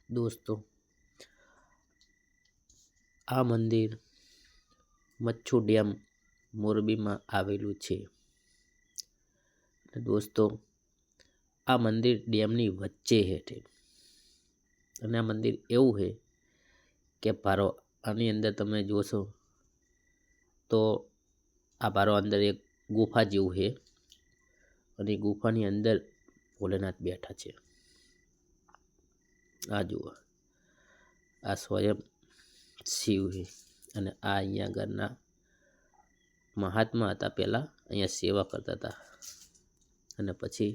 દોસ્તો, આ મંદિર મચ્છુ ડેમ મોરબીમાં આવેલું છે. દોસ્તો, આ મંદિર ડેમની વચ્ચે હેઠે અને આ મંદિર એવું છે કે આની અંદર તમે જોશો તો આ અંદર એક ગુફા જેવું છે અને ગુફાની અંદર ભોલેનાથ બેઠા છે. આ જુઓ, આ સ્વયં શિવ છે અને આ અહીંયા આગળના મહાત્મા હતા. પહેલા અહીંયા સેવા કરતા હતા અને પછી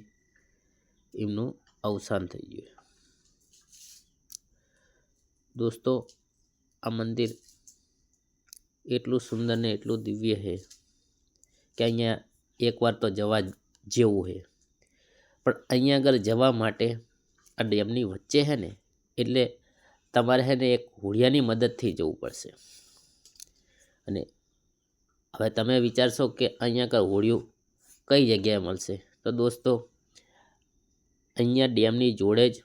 એમનું અવસાન થઈ ગયું. દોસ્તો, આ મંદિર એટલું સુંદર ને એટલું દિવ્ય છે કે અહીંયા એકવાર તો જવા જેવું છે. પણ અહીંયા આગળ જવા માટે આ ડેમની વચ્ચે છે ને, એટલે તમારે છે ને એક હોડિયાની મદદથી જવું પડશે. અને હવે તમે વિચારશો કે અહીંયા આગળ હોડિયું કઈ જગ્યાએ મળશે? તો દોસ્તો, અહીંયા ડેમની જોડે જ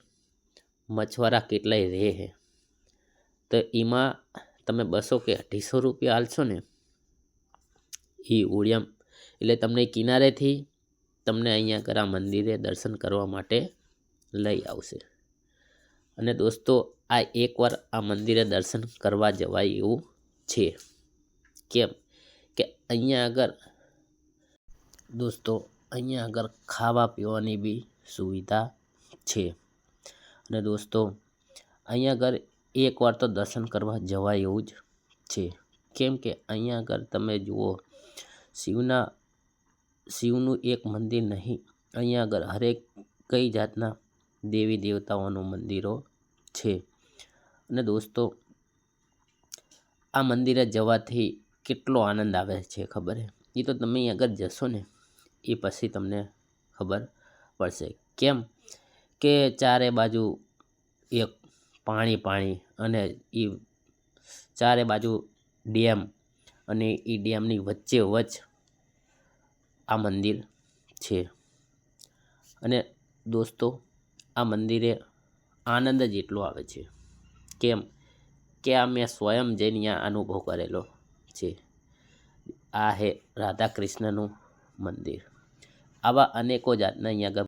મછવારા કેટલાય રહે છે. તો એમાં તમે 200 કે 250 રૂપિયા આલશો ને, એ હોડિયા એટલે તમને કિનારેથી તમને અહીંયા આગળ આ મંદિરે દર્શન કરવા માટે લઈ આવશે. અને દોસ્તો, આ એકવાર આ મંદિરે દર્શન કરવા જવાય એવું છે. કેમ કે અહીંયા આગળ દોસ્તો, અહીંયા આગળ ખાવા પીવાની બી સુવિધા છે. અને દોસ્તો, અહીંયા આગળ એકવાર તો દર્શન કરવા જવાય એવું જ છે. કેમ કે અહીંયા આગળ તમે જુઓ, શિવનું એક મંદિર નહીં, અહીંયા આગળ હરેક કઈ જાતના દેવી દેવતાઓનું મંદિરો છે. અને દોસ્તો, આ મંદિરે જવાથી કેટલો આનંદ આવે છે ખબર છે? એ તો તમે આગળ જશો ને એ પછી તમને ખબર પડશે. કેમ કે ચારે બાજુ એક પાણી અને એ ચારે બાજુ ડેમ અને એ ડેમની વચ્ચે વચ્ચ આ મંદિર છે. અને દોસ્તો, આ મંદિરે આનંદ જ એટલો આવે છે. કેમ કે આ મેં સ્વયં જઈને અહીંયા અનુભવ કરેલો છે. આ હે રાધા કૃષ્ણનું મંદિર. આવા અનેકો જાતના અહીંયા આગળ